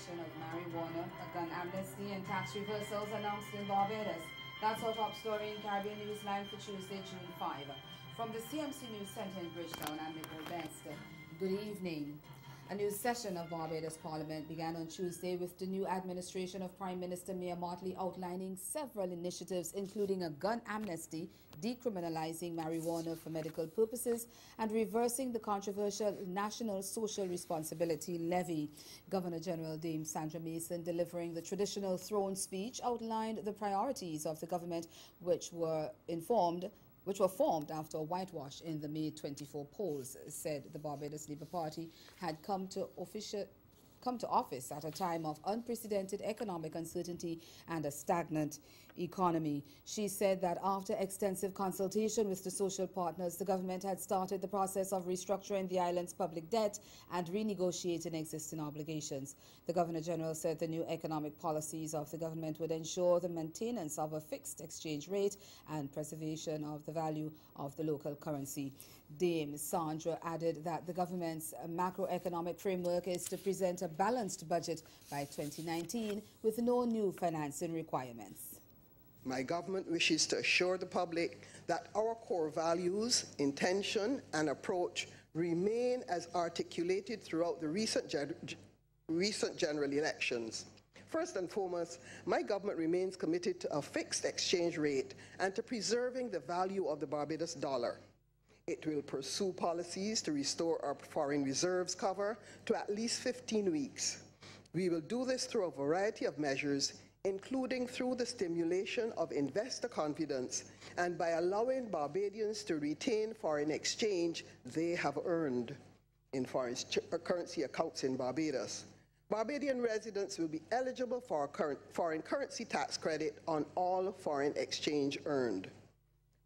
decriminalization of marijuana, a gun amnesty, and tax reversals announced in Barbados. That's our top story in Caribbean Newsline for Tuesday, June 5. From the CMC News Center in Bridgetown, I'm Nicole Best. Good evening. A new session of Barbados Parliament began on Tuesday with the new administration of Prime Minister Mia Mottley outlining several initiatives, including a gun amnesty, decriminalizing marijuana for medical purposes, and reversing the controversial National Social Responsibility Levy. Governor General Dame Sandra Mason, delivering the traditional throne speech, outlined the priorities of the government, which were formed after a whitewash in the May 24 polls. Said the Barbados Labour Party had come to office at a time of unprecedented economic uncertainty and a stagnant economy. She said that after extensive consultation with the social partners, the government had started the process of restructuring the island's public debt and renegotiating existing obligations. The Governor-General said the new economic policies of the government would ensure the maintenance of a fixed exchange rate and preservation of the value of the local currency. Dame Sandra added that the government's macroeconomic framework is to present a balanced budget by 2019 with no new financing requirements. My government wishes to assure the public that our core values, intention, and approach remain as articulated throughout the recent general elections. First and foremost, my government remains committed to a fixed exchange rate and to preserving the value of the Barbados dollar. It will pursue policies to restore our foreign reserves cover to at least 15 weeks. We will do this through a variety of measures, including through the stimulation of investor confidence and by allowing Barbadians to retain foreign exchange they have earned in foreign currency accounts in Barbados. Barbadian residents will be eligible for a foreign currency tax credit on all foreign exchange earned.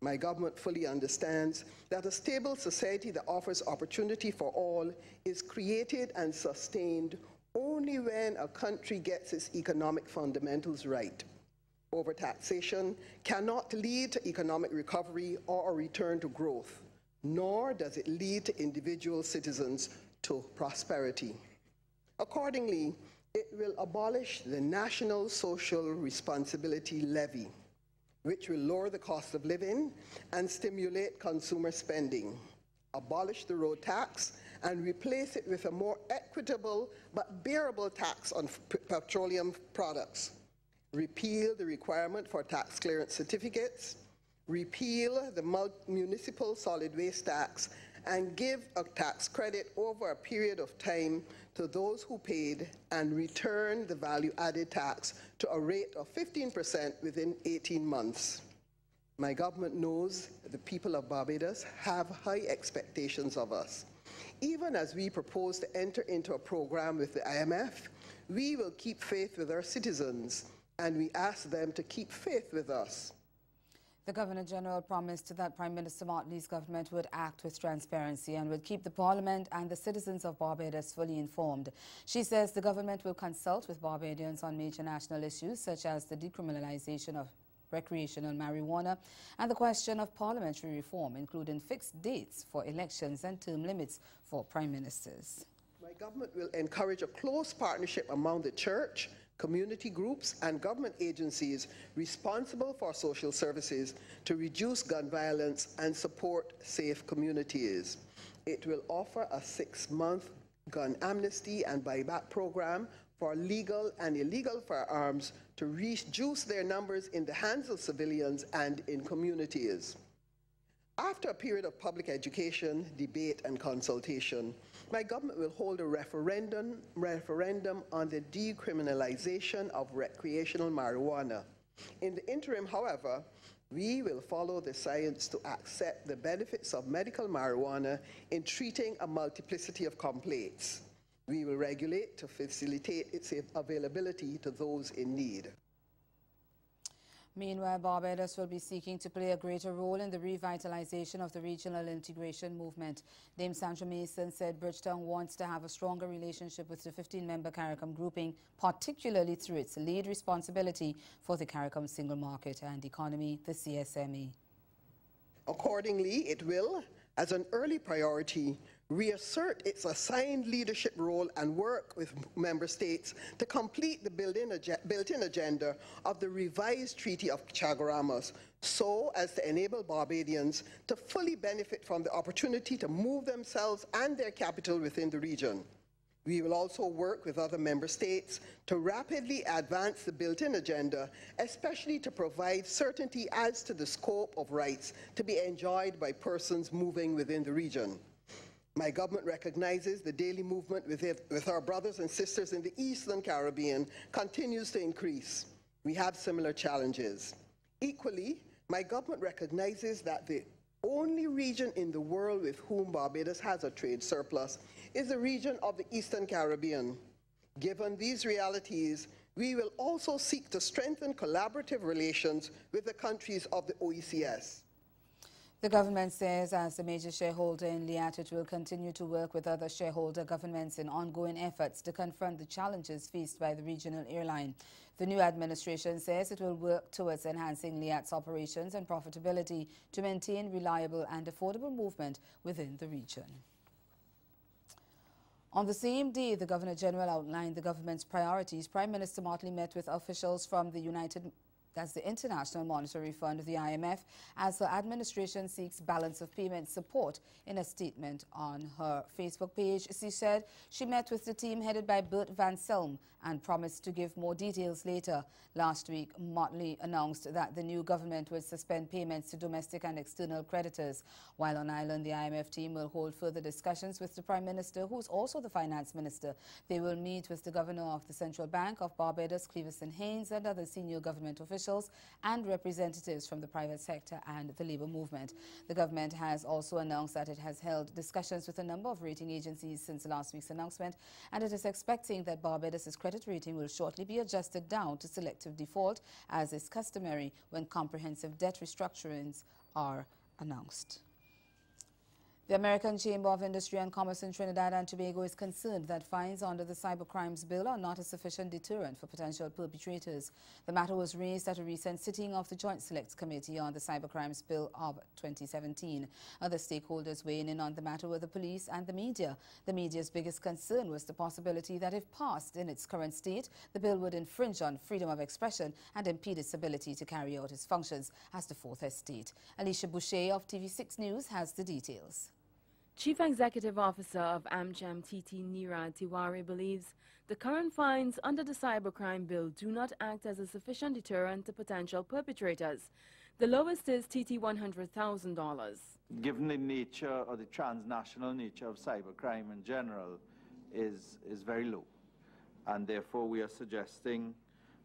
My government fully understands that a stable society that offers opportunity for all is created and sustained only when a country gets its economic fundamentals right. Overtaxation cannot lead to economic recovery or a return to growth, nor does it lead to individual citizens to prosperity. Accordingly, it will abolish the National Social Responsibility Levy, which will lower the cost of living and stimulate consumer spending, abolish the road tax, and replace it with a more equitable but bearable tax on petroleum products, repeal the requirement for tax clearance certificates, repeal the municipal solid waste tax, and give a tax credit over a period of time to those who paid and return the value-added tax to a rate of 15% within 18 months. My government knows the people of Barbados have high expectations of us. Even as we propose to enter into a program with the IMF, we will keep faith with our citizens, and we ask them to keep faith with us. The Governor-General promised that Prime Minister Mottley's government would act with transparency and would keep the Parliament and the citizens of Barbados fully informed. She says the government will consult with Barbadians on major national issues such as the decriminalization of recreational marijuana and the question of parliamentary reform, including fixed dates for elections and term limits for prime ministers. My government will encourage a close partnership among the church, community groups, and government agencies responsible for social services to reduce gun violence and support safe communities. It will offer a 6-month gun amnesty and buyback program for legal and illegal firearms to reduce their numbers in the hands of civilians and in communities. After a period of public education, debate, and consultation, my government will hold a referendum on the decriminalization of recreational marijuana. In the interim, however, we will follow the science to accept the benefits of medical marijuana in treating a multiplicity of complaints. We will regulate to facilitate its availability to those in need. Meanwhile, Barbados will be seeking to play a greater role in the revitalization of the regional integration movement. Dame Sandra Mason said Bridgetown wants to have a stronger relationship with the 15-member CARICOM grouping, particularly through its lead responsibility for the CARICOM single market and economy, the CSME. Accordingly, it will, as an early priority, reassert its assigned leadership role and work with member states to complete the built-in agenda of the revised Treaty of Chaguaramas, so as to enable Barbadians to fully benefit from the opportunity to move themselves and their capital within the region. We will also work with other member states to rapidly advance the built-in agenda, especially to provide certainty as to the scope of rights to be enjoyed by persons moving within the region. My government recognizes the daily movement with our brothers and sisters in the Eastern Caribbean continues to increase. We have similar challenges. Equally, my government recognizes that the only region in the world with whom Barbados has a trade surplus is the region of the Eastern Caribbean. Given these realities, we will also seek to strengthen collaborative relations with the countries of the OECS. The government says, as a major shareholder in Liat, it will continue to work with other shareholder governments in ongoing efforts to confront the challenges faced by the regional airline. The new administration says it will work towards enhancing Liat's operations and profitability to maintain reliable and affordable movement within the region. On the same day the Governor-General outlined the government's priorities, Prime Minister Motley met with officials from the International Monetary Fund, the IMF, as the administration seeks balance of payment support. In a statement on her Facebook page, she said she met with the team headed by Bert Van Selm and promised to give more details later. Last week, Motley announced that the new government would suspend payments to domestic and external creditors. While on island, the IMF team will hold further discussions with the Prime Minister, who is also the Finance Minister. They will meet with the Governor of the Central Bank of Barbados, Cleverson Haynes, and other senior government officials and representatives from the private sector and the labor movement. The government has also announced that it has held discussions with a number of rating agencies since last week's announcement, and it is expecting that Barbados's credit rating will shortly be adjusted down to selective default, as is customary when comprehensive debt restructurings are announced. The American Chamber of Industry and Commerce in Trinidad and Tobago is concerned that fines under the Cybercrimes Bill are not a sufficient deterrent for potential perpetrators. The matter was raised at a recent sitting of the Joint Select Committee on the Cybercrimes Bill of 2017. Other stakeholders weighing in on the matter were the police and the media. The media's biggest concern was the possibility that if passed in its current state, the bill would infringe on freedom of expression and impede its ability to carry out its functions as the Fourth Estate. Alicia Boucher of TV6 News has the details. Chief Executive Officer of AmCham TT Neeraj Tiwari believes the current fines under the Cybercrime Bill do not act as a sufficient deterrent to potential perpetrators. The lowest is TT $100,000. Given the nature or the transnational nature of cybercrime in general is very low, and therefore we are suggesting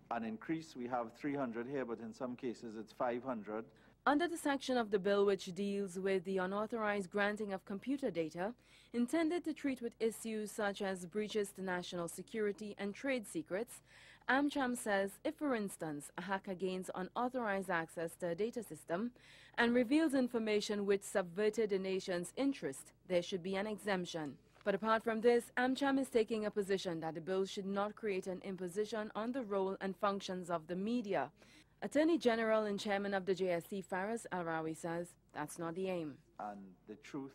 an increase. We have 300 here, but in some cases it's 500. Under the section of the bill which deals with the unauthorized granting of computer data, intended to treat with issues such as breaches to national security and trade secrets, AmCham says if, for instance, a hacker gains unauthorized access to a data system and reveals information which subverted a nation's interest, there should be an exemption. But apart from this, AmCham is taking a position that the bill should not create an imposition on the role and functions of the media. Attorney General and Chairman of the JSC, Faris Al-Rawi, says that's not the aim. And the truth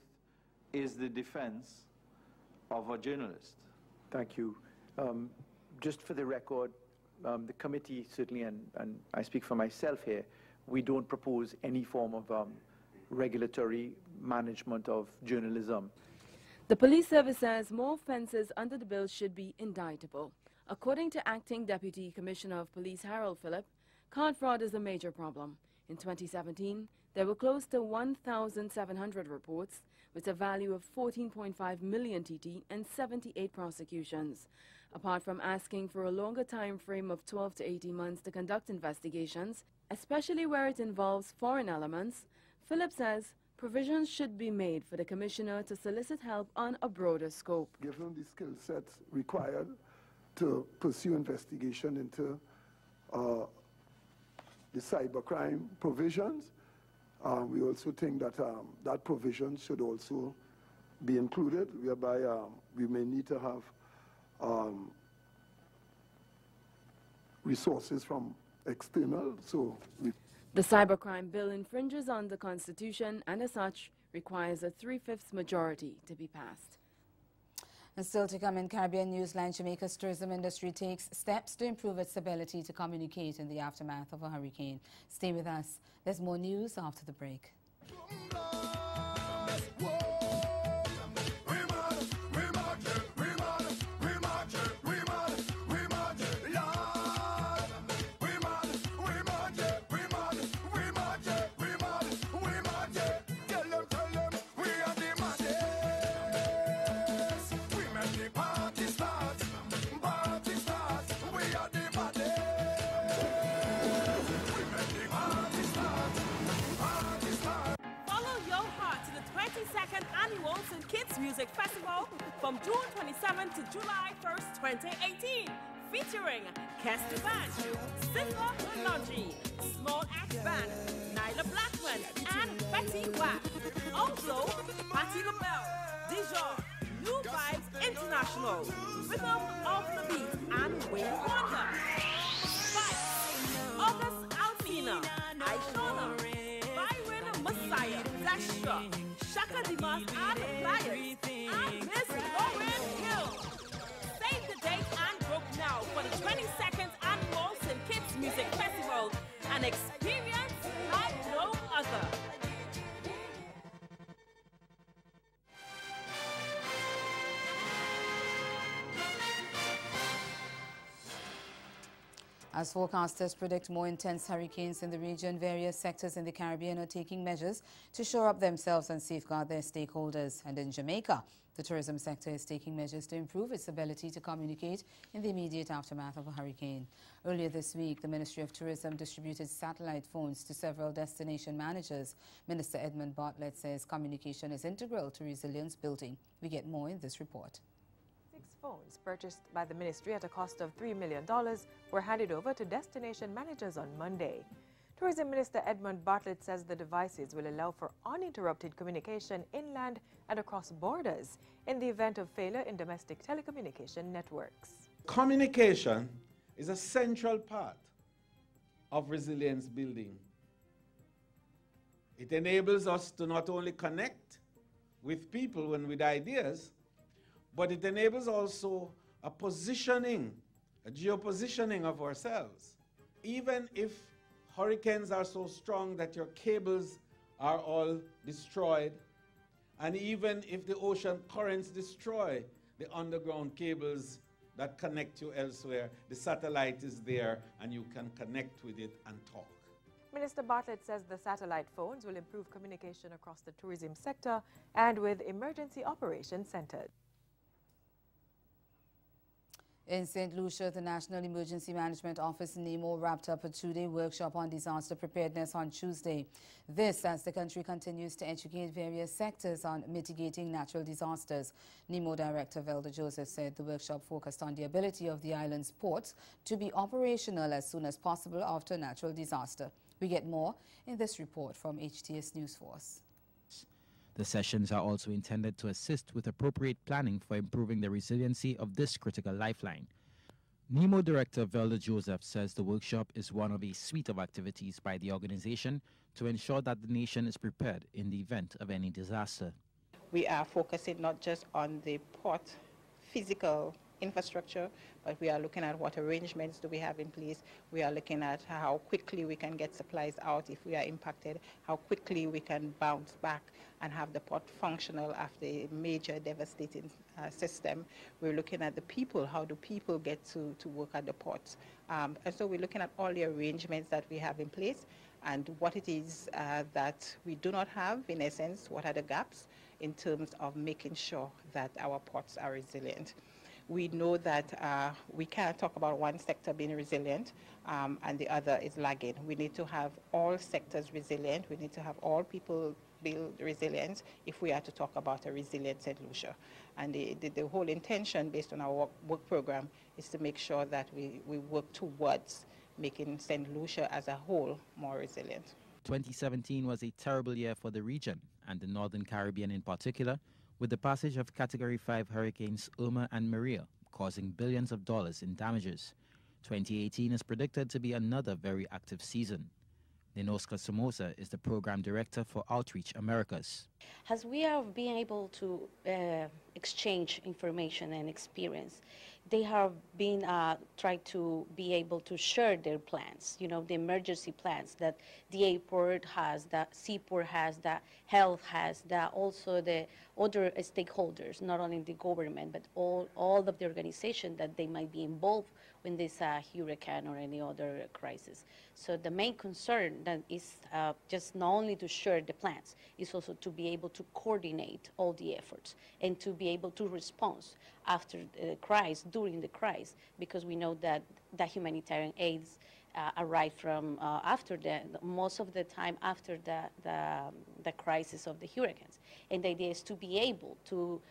is the defense of a journalist. Thank you. Just for the record, the committee certainly, and I speak for myself here, we don't propose any form of regulatory management of journalism. The police service says more offences under the bill should be indictable. According to Acting Deputy Commissioner of Police Harold Phillip, card fraud is a major problem. In 2017, there were close to 1,700 reports with a value of 14.5 million TT and 78 prosecutions. Apart from asking for a longer time frame of 12 to 18 months to conduct investigations, especially where it involves foreign elements, Phillip says provisions should be made for the Commissioner to solicit help on a broader scope. Given the skill sets required to pursue investigation into the cybercrime provisions, we also think that that provision should also be included, whereby we may need to have resources from external. The cybercrime bill infringes on the Constitution and as such requires a 3/5 majority to be passed. And still to come in Caribbean Newsline, Jamaica's tourism industry takes steps to improve its ability to communicate in the aftermath of a hurricane. Stay with us. There's more news after the break. Music Festival from June 27 to July 1st, 2018, featuring Kester Band, Silver Lungi, Small Axe Band, Nyla Blackman, and Betty Watt. Also, Patti LaBelle, Dijon, New Vibes International, Rhythm of the Beat, and Wayne Wonder. Spice, August Alsina, Aishona, Byron Messiah, Dasha, Shaka Dimas and Pliers, and Miss Lauren Hill. Save the date and book now for the 22nd Annual St. Kitts Music Festival, an experience like no other. As forecasters predict more intense hurricanes in the region, various sectors in the Caribbean are taking measures to shore up themselves and safeguard their stakeholders. And in Jamaica, the tourism sector is taking measures to improve its ability to communicate in the immediate aftermath of a hurricane. Earlier this week, the Ministry of Tourism distributed satellite phones to several destination managers. Minister Edmund Bartlett says communication is integral to resilience building. We get more in this report. 6 phones purchased by the ministry at a cost of $3 million were handed over to destination managers on Monday. Tourism Minister Edmund Bartlett says the devices will allow for uninterrupted communication inland and across borders in the event of failure in domestic telecommunication networks. Communication is a central part of resilience building. It enables us to not only connect with people and with ideas, but it enables also a positioning, a geopositioning of ourselves. Even if hurricanes are so strong that your cables are all destroyed, and even if the ocean currents destroy the underground cables that connect you elsewhere, the satellite is there and you can connect with it and talk. Minister Bartlett says the satellite phones will improve communication across the tourism sector and with emergency operations centers. In St. Lucia, the National Emergency Management Office, NEMO, wrapped up a 2-day workshop on disaster preparedness on Tuesday. This as the country continues to educate various sectors on mitigating natural disasters. NEMO Director Velda Joseph said the workshop focused on the ability of the island's ports to be operational as soon as possible after a natural disaster. We get more in this report from HTS News Force. The sessions are also intended to assist with appropriate planning for improving the resiliency of this critical lifeline. NEMO Director Velda Joseph says the workshop is one of a suite of activities by the organization to ensure that the nation is prepared in the event of any disaster. We are focusing not just on the port physical infrastructure, but we are looking at what arrangements do we have in place. We are looking at how quickly we can get supplies out if we are impacted, how quickly we can bounce back and have the port functional after a major devastating system. We're looking at the people, how do people get to work at the ports. And so we're looking at all the arrangements that we have in place and what it is that we do not have, in essence, what are the gaps in terms of making sure that our ports are resilient. We know that we can't talk about one sector being resilient and the other is lagging. We need to have all sectors resilient. We need to have all people build resilience if we are to talk about a resilient St. Lucia. And the whole intention based on our work program is to make sure that we work towards making St. Lucia as a whole more resilient. 2017 was a terrible year for the region and the Northern Caribbean in particular, with the passage of Category 5 hurricanes Irma and Maria causing billions of dollars in damages. 2018 is predicted to be another very active season. Ninoska Somoza is the program director for Outreach Americas. As we are being able to exchange information and experience, they have been tried to be able to share their plans, you know, the emergency plans that the airport has, that seaport has, that health has, that also the other stakeholders, not only the government, but all of the organizations that they might be involved when there's a hurricane or any other crisis. So the main concern that is just not only to share the plans, is also to be able to coordinate all the efforts and to be able to respond after the crisis, during the crisis, because we know that the humanitarian aids arrive from after most of the time after the crisis of the hurricanes. And the idea is to be able to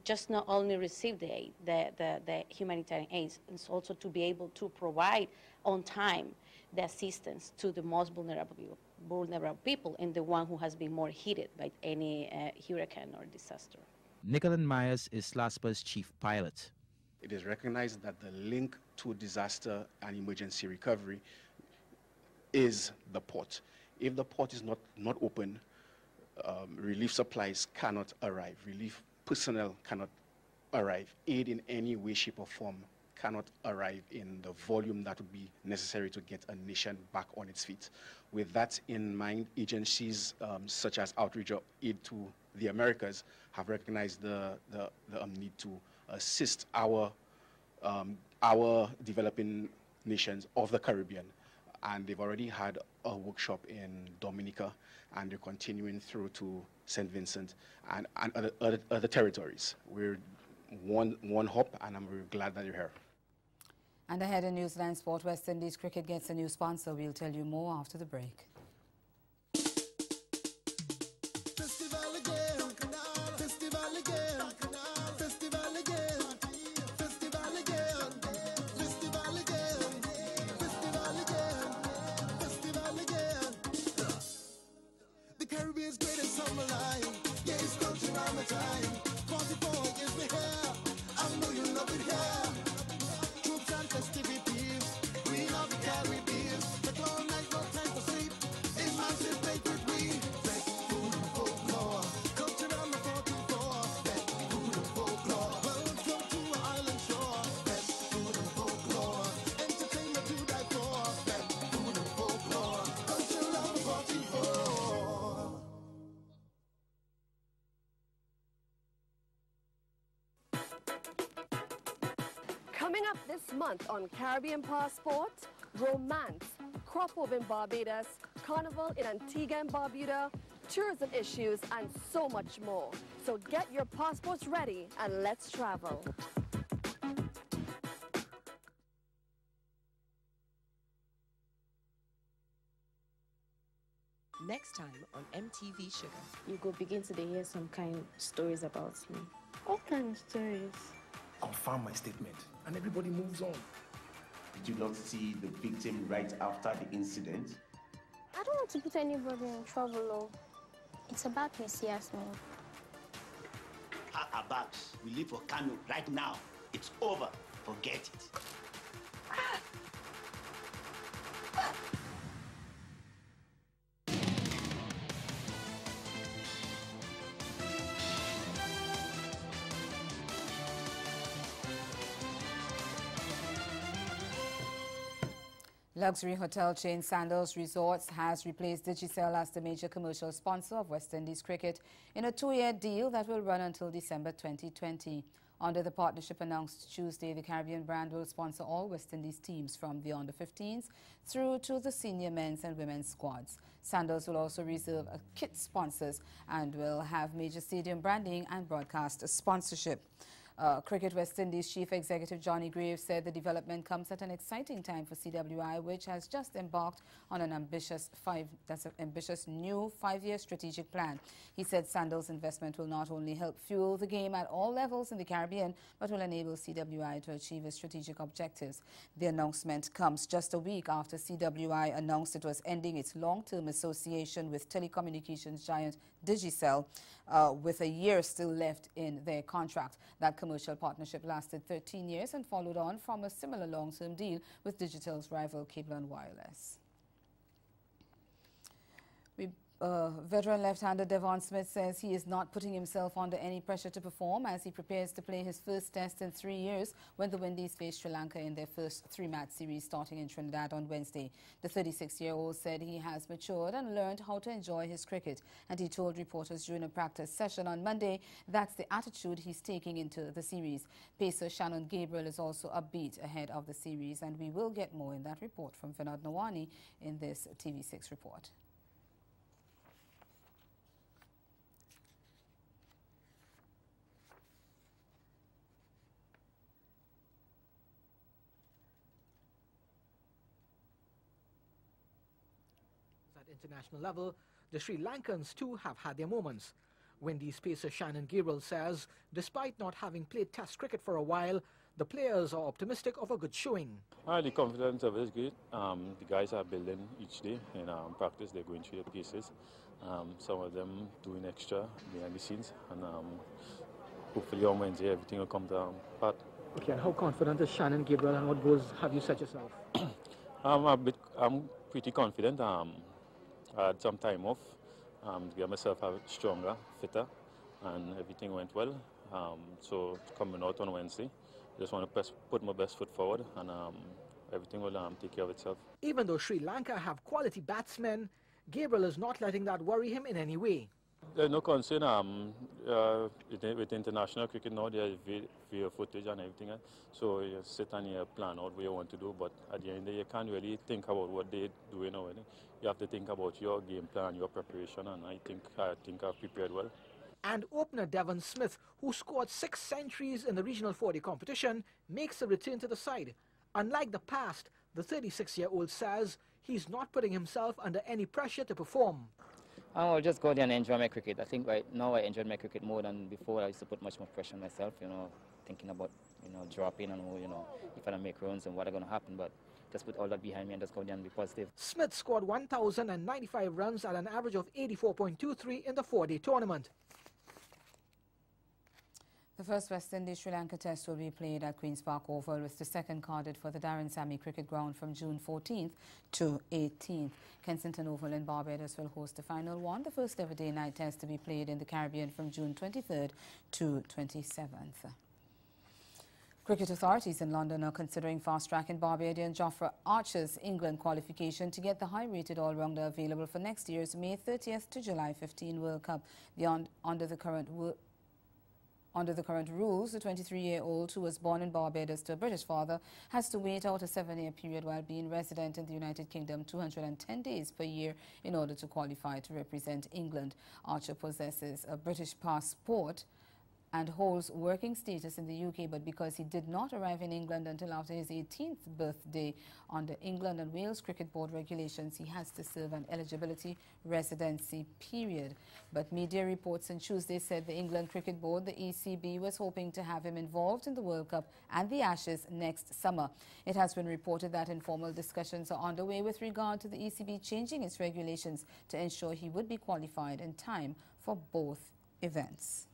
just not only receive the aid, the humanitarian aids, and also to be able to provide on time the assistance to the most vulnerable people and the one who has been more hit by any hurricane or disaster. Nicolin Myers is LASPA's chief pilot. It is recognized that the link to disaster and emergency recovery is the port. If the port is not open, relief supplies cannot arrive, relief personnel cannot arrive, aid in any way, shape, or form cannot arrive in the volume that would be necessary to get a nation back on its feet. With that in mind, agencies such as Outreach or Aid to the Americas have recognized the need to assist our developing nations of the Caribbean. And they've already had a workshop in Dominica, and they're continuing through to St. Vincent and other territories. We're one hop, and I'm very glad that you're here. And ahead in Newsline Sport, West Indies Cricket gets a new sponsor. We'll tell you more after the break. Coming up this month on Caribbean Passport, romance, crop over in Barbados, carnival in Antigua and Barbuda, tourism issues, and so much more. So get your passports ready and let's travel. Next time on MTV Sugar. You go begin to hear some kind of stories about me. What kind of stories? Confirm my statement, and everybody moves on. Did you not see the victim right after the incident? I don't want to put anybody in trouble, though. It's about Miss Yasmin. Pack our bags. We leave for Kano right now. It's over. Forget it. Luxury hotel chain Sandals Resorts has replaced Digicel as the major commercial sponsor of West Indies cricket in a 2-year deal that will run until December 2020. Under the partnership announced Tuesday, the Caribbean brand will sponsor all West Indies teams from the under-15s through to the senior men's and women's squads. Sandals will also reserve kit sponsors and will have major stadium branding and broadcast sponsorship. Cricket West Indies Chief Executive Johnny Graves said the development comes at an exciting time for CWI, which has just embarked on an ambitious new 5-year strategic plan. He said Sandals' investment will not only help fuel the game at all levels in the Caribbean, but will enable CWI to achieve its strategic objectives. The announcement comes just a week after CWI announced it was ending its long-term association with telecommunications giant Digicel, with a year still left in their contract. That commercial partnership lasted 13 years and followed on from a similar long-term deal with Digital's rival Cable & Wireless. Veteran left-hander Devon Smith says he is not putting himself under any pressure to perform as he prepares to play his first test in 3 years when the Windies face Sri Lanka in their first 3-match series starting in Trinidad on Wednesday. The 36-year-old said he has matured and learned how to enjoy his cricket, and he told reporters during a practice session on Monday that's the attitude he's taking into the series. Pacer Shannon Gabriel is also upbeat ahead of the series, and we will get more in that report from Vinod Nawani in this TV6 report. At international level, the Sri Lankans too have had their moments. Windies pacer Shannon Gabriel says, despite not having played Test cricket for a while, the players are optimistic of a good showing. The confidence level is great. The guys are building each day in practice. They're going through their paces. Some of them doing extra behind the scenes, and hopefully on Wednesday everything will come down pat. Okay, and how confident is Shannon Gabriel, and what goals have you set yourself? I'm pretty confident. I had some time off to get myself stronger, fitter, and everything went well. So coming out on Wednesday, I just want to put my best foot forward, and everything will take care of itself. Even though Sri Lanka have quality batsmen, Gabriel is not letting that worry him in any way. There's no concern. With international cricket now, there's video footage and everything. So you sit and you plan out what you want to do, but at the end of the day, you can't really think about what they're doing or anything. You have to think about your game plan, your preparation, and I think I've prepared well. And opener Devon Smith, who scored 6 centuries in the regional 40 competition, makes a return to the side. Unlike the past, the 36-year-old says he's not putting himself under any pressure to perform. I'll just go there and enjoy my cricket. I think right now I enjoy my cricket more than before. I used to put much more pressure on myself, thinking about, dropping and, if I don't make runs and what are going to happen. But just put all that behind me and just go there and be positive. Smith scored 1,095 runs at an average of 84.23 in the 4-day tournament. The first West Indies-Sri Lanka test will be played at Queen's Park Oval, with the second carded for the Darren Sammy Cricket Ground from June 14th to 18th. Kensington Oval in Barbados will host the final one, the first ever day-night test to be played in the Caribbean from June 23rd to 27th. Cricket authorities in London are considering fast-tracking Barbadian Jofra Archer's England qualification to get the high-rated all-rounder available for next year's May 30th to July 15 World Cup. Under the current rules, the 23-year-old, who was born in Barbados to a British father, has to wait out a 7-year period while being resident in the United Kingdom 210 days per year in order to qualify to represent England. Archer possesses a British passport and holds working status in the UK, but because he did not arrive in England until after his 18th birthday, under England and Wales Cricket Board regulations, he has to serve an eligibility residency period. But media reports on Tuesday said the England Cricket Board, the ECB, was hoping to have him involved in the World Cup and the Ashes next summer. It has been reported that informal discussions are underway with regard to the ECB changing its regulations to ensure he would be qualified in time for both events.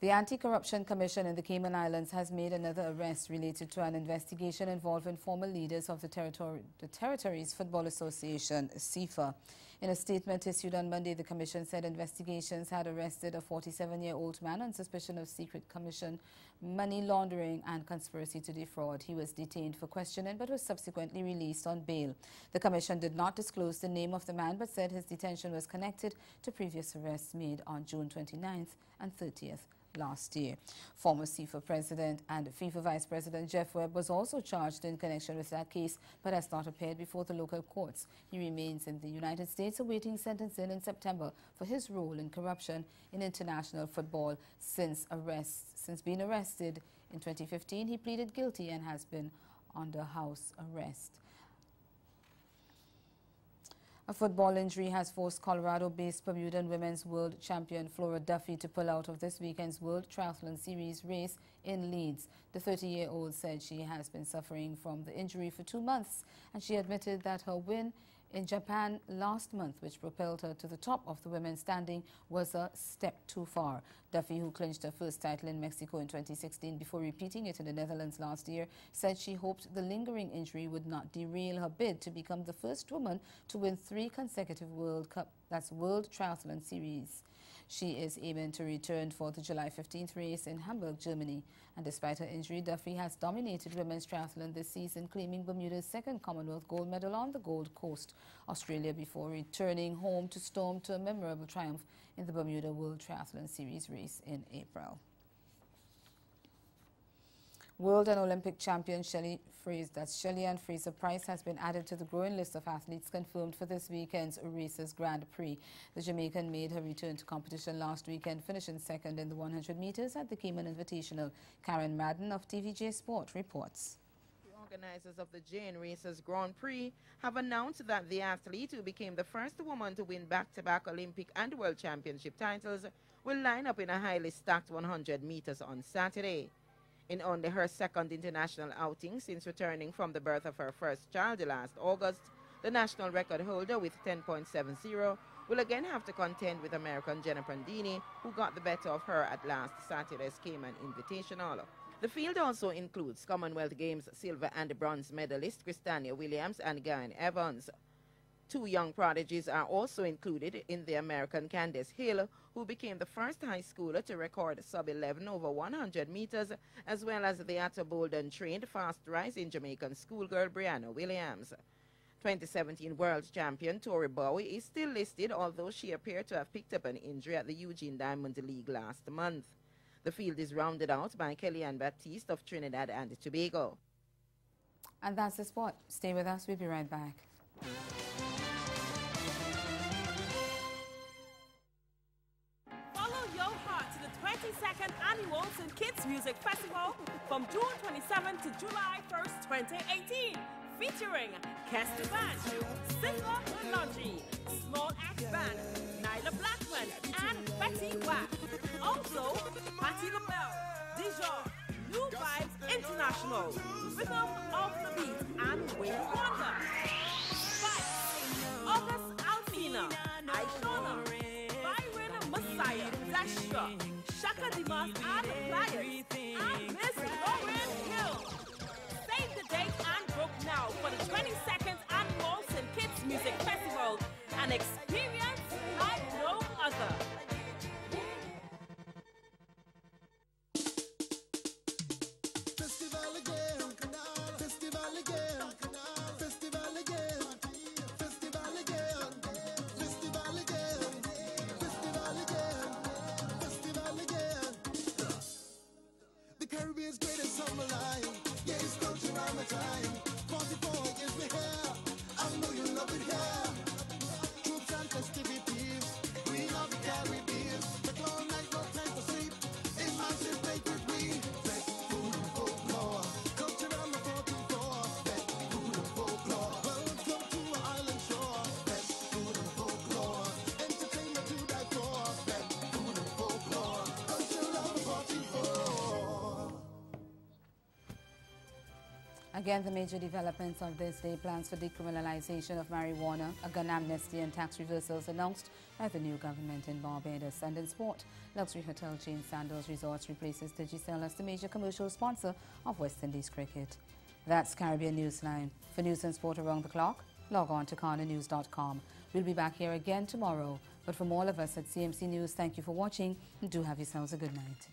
The Anti-Corruption Commission in the Cayman Islands has made another arrest related to an investigation involving former leaders of the Territories Football Association, CIFA. In a statement issued on Monday, the Commission said investigations had arrested a 47-year-old man on suspicion of secret commission, money laundering and conspiracy to defraud. He was detained for questioning but was subsequently released on bail. The Commission did not disclose the name of the man but said his detention was connected to previous arrests made on June 29th and 30th. Last year. Former CIFA President and FIFA Vice President Jeff Webb was also charged in connection with that case, but has not appeared before the local courts. He remains in the United States awaiting sentencing in September for his role in corruption in international football. Since being arrested in 2015, he pleaded guilty and has been under house arrest. A football injury has forced Colorado-based Bermudan women's world champion Flora Duffy to pull out of this weekend's World Triathlon Series race in Leeds. The 30-year-old said she has been suffering from the injury for 2 months, and she admitted that her win in Japan last month, which propelled her to the top of the women's standing, was a step too far. Duffy, who clinched her first title in Mexico in 2016 before repeating it in the Netherlands last year, said she hoped the lingering injury would not derail her bid to become the first woman to win 3 consecutive World Triathlon Series. She is aiming to return for the July 15th race in Hamburg, Germany. And despite her injury, Duffy has dominated women's triathlon this season, claiming Bermuda's second Commonwealth gold medal on the Gold Coast, Australia, before returning home to storm to a memorable triumph in the Bermuda World Triathlon Series race in April. World and Olympic champion Shelly Ann Fraser-Pryce has been added to the growing list of athletes confirmed for this weekend's Racers Grand Prix. The Jamaican made her return to competition last weekend, finishing second in the 100 meters at the Cayman Invitational. Karen Madden of TVJ Sport reports. The organizers of the Jane Racers Grand Prix have announced that the athlete, who became the first woman to win back-to-back Olympic and World Championship titles, will line up in a highly stacked 100 meters on Saturday. In only her second international outing since returning from the birth of her first child last August, the national record holder with 10.70 will again have to contend with American Jenna Prandini, who got the better of her at last Saturday's Cayman Invitational. The field also includes Commonwealth Games silver and bronze medalist Christania Williams and Guyan Evans. 2 young prodigies are also included in the American Candace Hill, who became the first high schooler to record sub-11 over 100 meters, as well as the Atterbolden-trained fast-rising Jamaican schoolgirl Brianna Williams. 2017 world champion Tori Bowie is still listed, although she appeared to have picked up an injury at the Eugene Diamond League last month. The field is rounded out by Kellyanne Baptiste of Trinidad and Tobago. And that's the sport. Stay with us. We'll be right back. Follow your heart to the 22nd Annual St. Kitts Music Festival from June 27 to July 1st, 2018, featuring Kesteban, Sifa Laundry, Small Act Band, Nyla Blackman, and Betty Watt. Also, Patti LaBelle, Dijon, New Vibes International, Rhythm of the Beat, and Wayne Wonder. Fight, August Alfina, Aishona, Byron Messiah, Dasha, Shaka Dimas, and Pliers, and Miss Lauren Hill. Save the date and book now for the 22nd Annual St. Kitts Music Festival, an experience like no other. Caribbean's greatest summer line. Yeah, it's culture around the time. 44 years we here. I know you love it here. Troops and festivities. We love the Caribbean. But all night, no time to sleep. Emancipate with me. Back food and folklore. Culture around the 44. Back food and folklore. Welcome to our island shore. Back food and folklore. Entertainment to die for. Back food and folklore. Culture around the 44. Again, the major developments of this day: plans for decriminalization of marijuana, a gun amnesty and tax reversals announced by the new government in Barbados. And in sport, luxury hotel chain Sandals Resorts replaces Digicel as the major commercial sponsor of West Indies cricket. That's Caribbean Newsline. For news and sport around the clock, log on to KanaNews.com. We'll be back here again tomorrow. But from all of us at CMC News, thank you for watching and do have yourselves a good night.